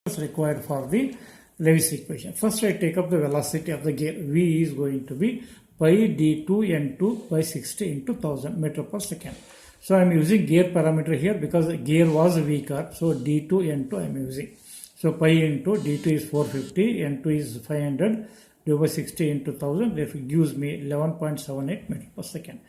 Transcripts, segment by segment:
is required for the Lewis equation. First, I take up the velocity of the gear. V is going to be pi d2 n2 by 60 into 1000 meter per second. So I am using gear parameter here because gear was weaker. So d2 n2 I am using. So pi into d2 is 450, n2 is 500 divided by 60 into 1000. Therefore, it gives me 11.78 meter per second.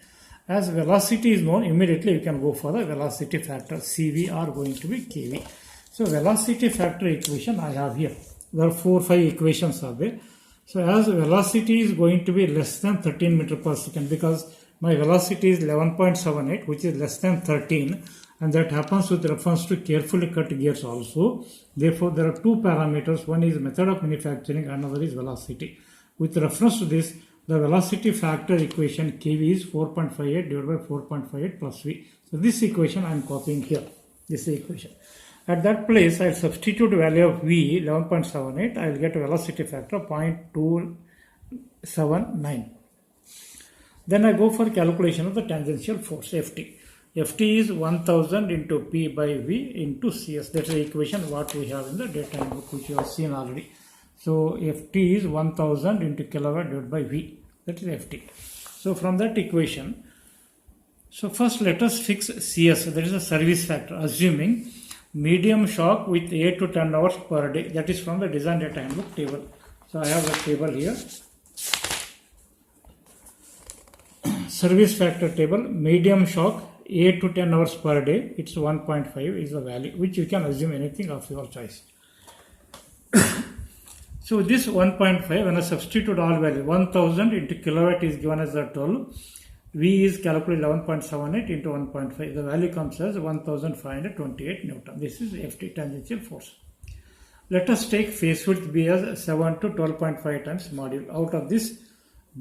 As velocity is known, immediately you can go for the velocity factor. CV are going to be kV. So velocity factor equation I have here. There are 4-5 equations are there. So as velocity is going to be less than 13 meter per second because my velocity is 11.78, which is less than 13, and that happens with reference to carefully cut gears also. Therefore, there are two parameters. One is method of manufacturing, another is velocity. With reference to this, the velocity factor equation kV is 4.58 divided by 4.58 plus V. So this equation I am copying here. This equation. At that place, I will substitute value of V 11.78. I will get a velocity factor 0.279. Then I go for calculation of the tangential force Ft. Ft is 1000 into P by V into Cs. That's the equation what we have in the data book which you have seen already. So Ft is 1000 into kilowatt divided by V. That is Ft. So from that equation, so first let us fix Cs. That is a service factor. Assuming medium shock with 8 to 10 hours per day. That is from the design data handbook table. So I have a table here. Service factor table, medium shock 8 to 10 hours per day. It's 1.5 is the value, which you can assume anything of your choice. So this 1.5, when I substitute all value, 1000 into kilowatt is given as a 12. V is calculated 11.78 into 1.5. The value comes as 1528 Newton. This is Ft tangential force. Let us take face width B as 7 to 12.5 times module. Out of this,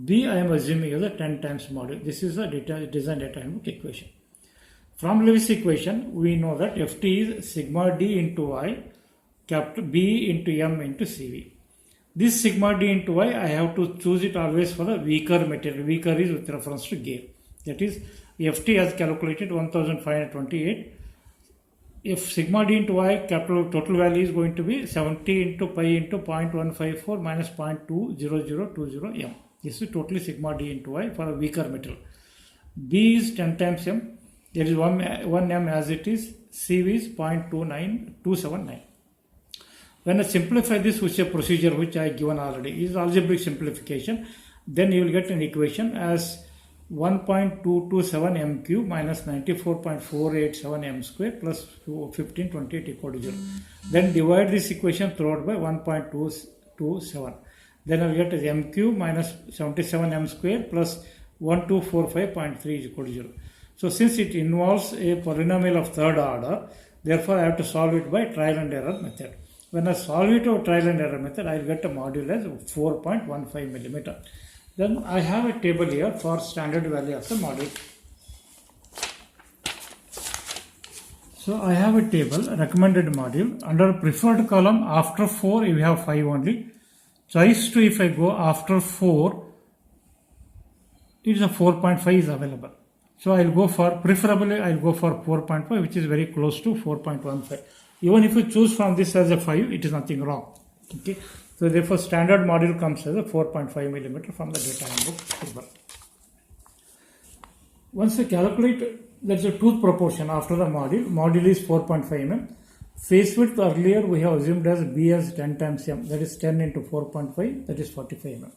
B I am assuming as a 10 times module. This is a design data handbook equation. From Lewis equation, we know that Ft is sigma d into y, capital B into m into Cv. This sigma d into y, I have to choose it always for the weaker material. Weaker is with reference to gear. That is, Ft has calculated 1528. If sigma d into y, capital total value is going to be 70 into pi into 0.154 minus 0.20020 m. This is totally sigma d into y for a weaker material. B is 10 times m. There is 1 m as it is. Cv is 0.29279. When I simplify this with a procedure which I given already is algebraic simplification, then you will get an equation as 1.227 m cube minus 94.487 m square plus 1528 equal to 0. Then divide this equation throughout by 1.227. Then I will get as m cube minus 77 m square plus 1245.3 is equal to 0. So since it involves a polynomial of third order, therefore I have to solve it by trial and error method. When I solve it over trial and error method, I will get a module as 4.15 millimeter. Then I have a table here for standard value of the module. So I have a table, recommended module. Under preferred column, after 4, you have 5 only. Choice 2, if I go after 4, it is a 4.5 is available. So I will go for, preferably I will go for 4.5, which is very close to 4.15. Even if you choose from this as a 5, it is nothing wrong. Okay. So therefore, standard module comes as a 4.5 millimeter from the data handbook table. Once you calculate, that's a tooth proportion after the module. Module is 4.5 mm. Face width earlier we have assumed as B as 10 times m. That is 10 into 4.5. That is 45 mm.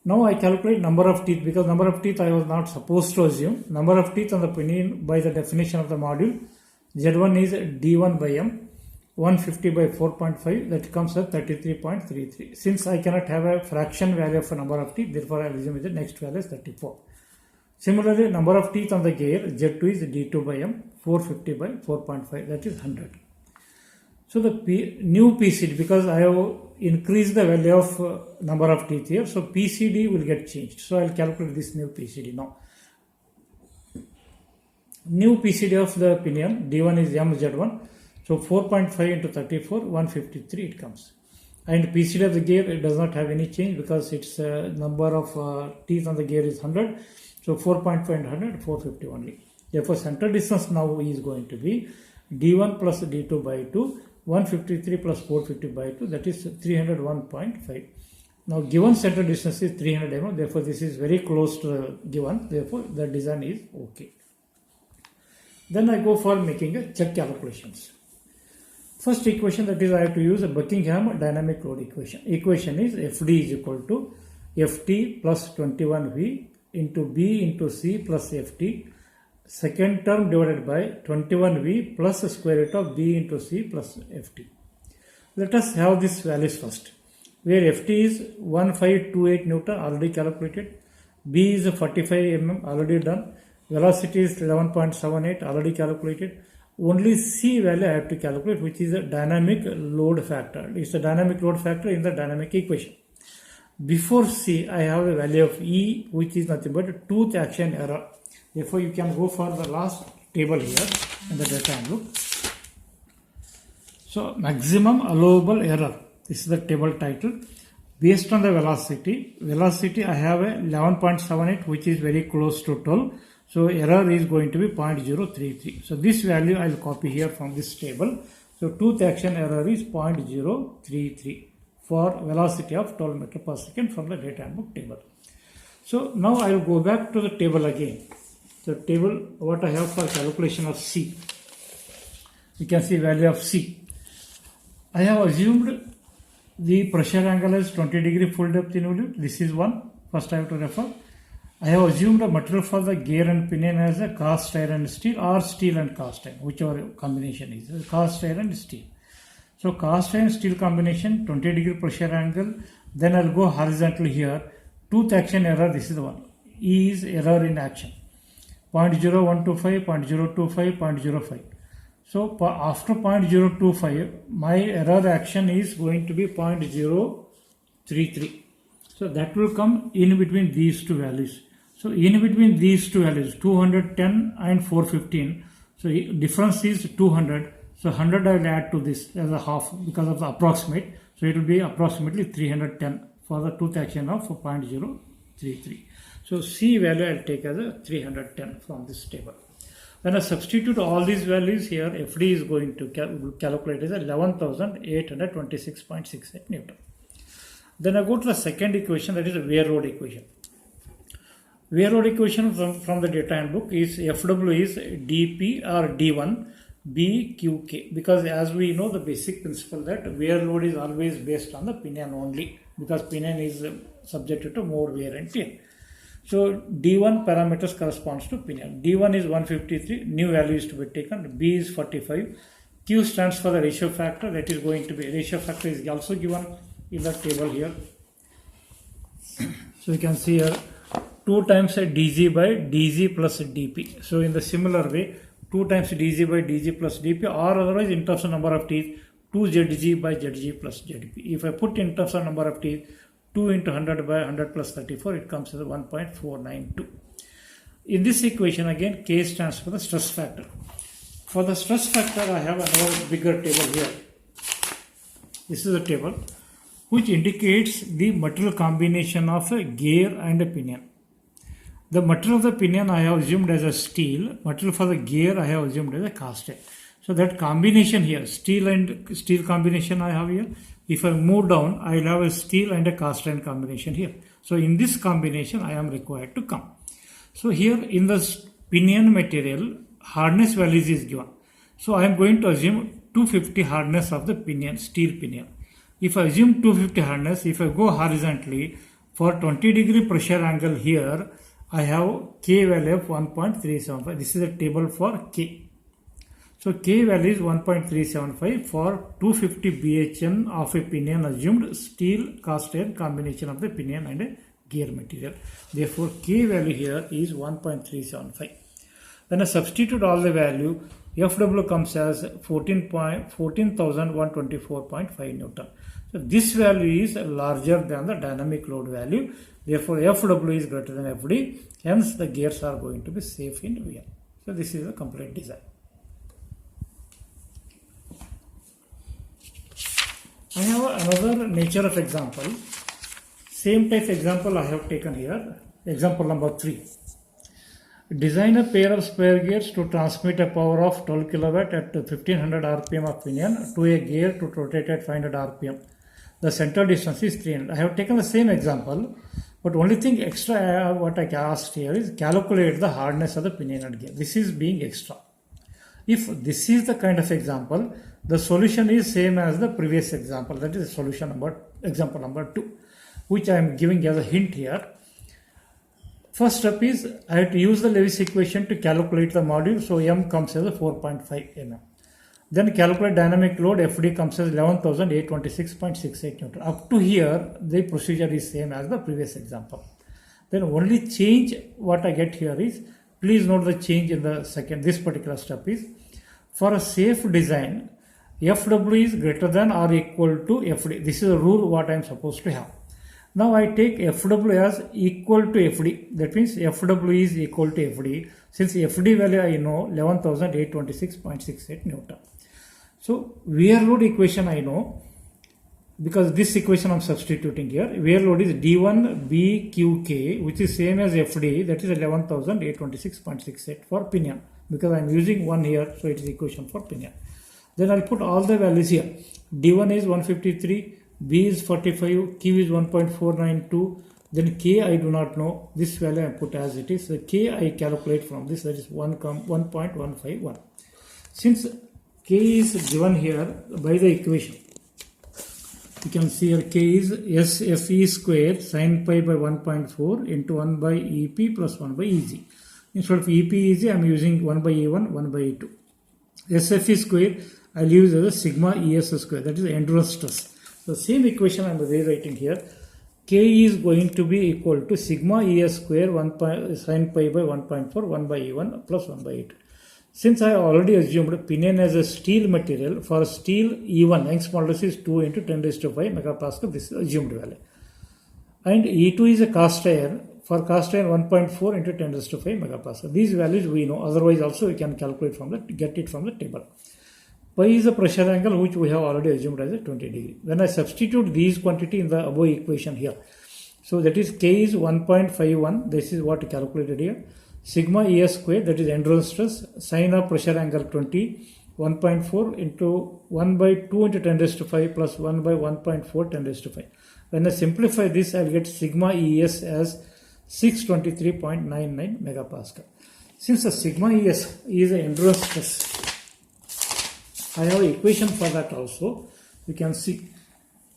Now I calculate number of teeth because number of teeth I was not supposed to assume. Number of teeth on the pinion by the definition of the module. Z1 is D1 by M, 150 by 4.5, that comes at 33.33. Since I cannot have a fraction value of a number of teeth, therefore I will assume the next value is 34. Similarly, number of teeth on the gear, Z2 is D2 by M, 450 by 4.5, that is 100. So the new PCD, because I have increased the value of number of teeth here, so PCD will get changed. So I will calculate this new PCD now. New PCD of the pinion, D1 is MZ1, so 4.5 into 34, 153 it comes. And PCD of the gear, it does not have any change because its number of teeth on the gear is 100, so 4.5 and 100, 450 only. Therefore, center distance now is going to be D1 plus D2 by 2 153 plus 450 by 2, that is 301.5. Now given center distance is 300 mm, therefore this is very close to the given, therefore the design is okay. Then I go for making a check calculations. First equation, that is I have to use a Buckingham dynamic load equation. Equation is FD is equal to Ft plus 21V into B into C plus Ft, second term divided by 21V plus the square root of B into C plus Ft. Let us have this values first, where Ft is 1528 Newton already calculated, B is 45 mm already done, velocity is 11.78 already calculated. Only C value I have to calculate, which is a dynamic load factor. It's a dynamic load factor in the dynamic equation. Before C, I have a value of E, which is nothing but tooth action error. Therefore, you can go for the last table here in the data and look. So, maximum allowable error. This is the table title. Based on the velocity I have a 11.78, which is very close to 12. So error is going to be 0.033. So this value I will copy here from this table. So tooth action error is 0.033 for velocity of 12 meter per second from the data handbook table. So now I will go back to the table again. So table what I have for calculation of C. You can see value of C. I have assumed the pressure angle is 20 degree full depth in volute. This is one. First I have to refer. I have assumed a material for the gear and pinion as a cast iron steel or steel and cast iron, whichever combination is cast iron and steel. So cast iron steel combination, 20 degree pressure angle. Then I'll go horizontally here. Tooth action error, this is the one. E is error in action. 0.0125, 0.025, 0.05. So after 0.025, my error action is going to be 0.033. So that will come in between these two values. So in between these two values, 210 and 415. So difference is 200. So 100 I will add to this as a half because of the approximate. So it will be approximately 310 for the tooth action of 0.033. So C value I will take as a 310 from this table. When I substitute all these values here, FD is going to calculate as 11,826.68 Newton. Then I go to the second equation, that is a wear load equation. Wear load equation from the data handbook is FW is dP or D1 BQK, because as we know the basic principle that wear load is always based on the pinion only, because pinion is subjected to more wear and tear. So D1 parameters corresponds to pinion. D1 is 153, new value is to be taken, B is 45, Q stands for the ratio factor, that is going to be, ratio factor is also given in the table here. So you can see here 2 times dg by dg plus dp. So in the similar way, 2 times dg by dg plus dp, or otherwise in terms of number of teeth, 2 zg by zg plus zp. If I put in terms of number of teeth, 2 into 100 by 100 plus 34, it comes as 1.492. In this equation again, K stands for the stress factor. For the stress factor, I have another bigger table here. This is a table which indicates the material combination of a gear and a pinion. The material of the pinion I have assumed as a steel, material for the gear I have assumed as a cast iron. So that combination here, steel and steel combination I have here. If I move down, I will have a steel and a cast iron combination here. So in this combination I am required to come. So here in the pinion material, hardness values is given. So I am going to assume 250 hardness of the pinion, steel pinion. If I assume 250 hardness, if I go horizontally for 20 degree pressure angle here, I have K value of 1.375. This is a table for K. So K value is 1.375 for 250 BHN of a pinion assumed steel cast iron combination of the pinion and a gear material. Therefore K value here is 1.375. When I substitute all the value, FW comes as 14,124.5 Newton. So this value is larger than the dynamic load value. Therefore FW is greater than FD. Hence the gears are going to be safe in wear. So this is a complete design. I have another nature of example. Same type example I have taken here. Example number 3. Design a pair of spare gears to transmit a power of 12 kilowatt at 1500 rpm of pinion to a gear to rotate at 500 rpm. The center distance is 300. I have taken the same example, but only thing extra what I asked here is calculate the hardness of the pinion and gear. This is being extra. If this is the kind of example, the solution is same as the previous example. That is solution example number 2, which I am giving as a hint here. First step is I have to use the Lewis equation to calculate the module. So M comes as a 4.5 mm. Then calculate dynamic load. FD comes as 11,826.68 Newton. Up to here, the procedure is same as the previous example. Then only change what I get here is, please note the change in the this particular step is, for a safe design, FW is greater than or equal to FD. This is a rule what I am supposed to have. Now I take FW as equal to FD. That means FW is equal to FD. Since FD value I know 11,826.68 Newton. So wear load equation I know, because this equation I am substituting here. Wear load is D1 BQK, which is same as FD, that is 11,826.68 for pinion. Because I am using 1 here, so it is equation for pinion. Then I will put all the values here. D1 is 153. B is 45, Q is 1.492, then K I do not know, this value I put as it is, the K I calculate from this, that is 1.151. Since K is given here by the equation, you can see here K is SFE square sin pi by 1.4 into 1 by EP plus 1 by EG. Instead of EP EG, I am using 1 by E1, 1 by E2. SFE square, I will use as a sigma ES square, that is endurance stress. The same equation I am rewriting here. K is going to be equal to sigma ES square sin pi by 1.4 1 by E1 plus 1 by E2. Since I already assumed pinion as a steel material, for steel E1 Young's modulus is 2 into 10 raised to 5 megapascal. This is assumed value. And E2 is a cast iron. For cast iron 1.4 into 10 raised to 5 megapascal. These values we know. Otherwise also we can calculate from get it from the table. Pi is the pressure angle which we have already assumed as a 20 degree. When I substitute these quantity in the above equation here, so that is K is 1.51, this is what calculated here. Sigma ES square, that is endurance stress, sine of pressure angle 20, 1.4 into 1 by 2 into 10 raised to 5 plus 1 by 1.4 10 raised to 5. When I simplify this, I will get sigma ES as 623.99 megapascal. Since the sigma ES is an endurance stress, I have an equation for that also. You can see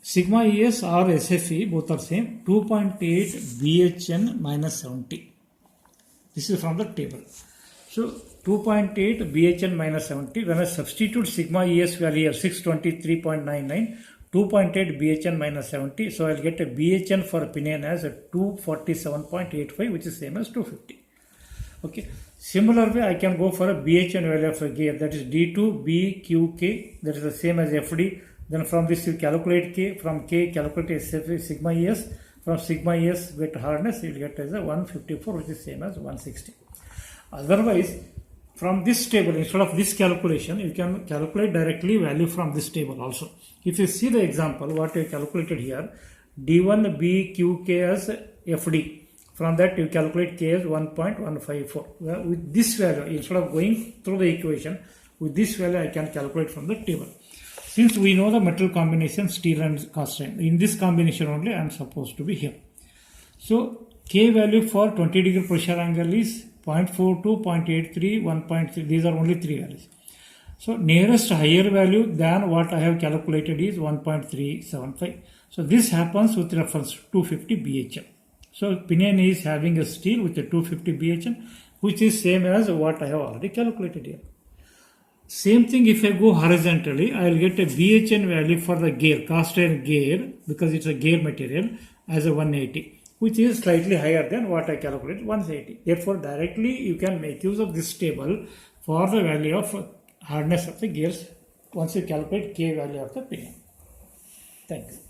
sigma ES or SFE, both are same, 2.8 BHN minus 70. This is from the table. So 2.8 BHN minus 70. When I substitute sigma ES value here 623.99, 2.8 BHN minus 70. So I will get a BHN for pinion as a 247.85, which is same as 250. Okay. Similar way, I can go for a BHN value of a gear, that is D2 BQK, that is the same as FD. Then from this you calculate K, from K calculate SFE sigma ES, from sigma ES get hardness, you will get as a 154, which is same as 160. Otherwise, from this table, instead of this calculation, you can calculate directly value from this table also. If you see the example, what you calculated here, D1 BQK as FD. From that you calculate K as 1.154. With this value, instead of going through the equation, with this value I can calculate from the table. Since we know the metal combination steel and cast iron, in this combination only I am supposed to be here. So K value for 20 degree pressure angle is 0.42, 0.83, 1.3. These are only 3 values. So nearest higher value than what I have calculated is 1.375. So this happens with reference to 250 BHN. So pinion is having a steel with a 250 BHN, which is same as what I have already calculated here. Same thing if I go horizontally, I will get a BHN value for the gear, cast iron gear, because it's a gear material, as a 180, which is slightly higher than what I calculated, 180. Therefore, directly you can make use of this table for the value of hardness of the gears once you calculate K value of the pinion. Thanks.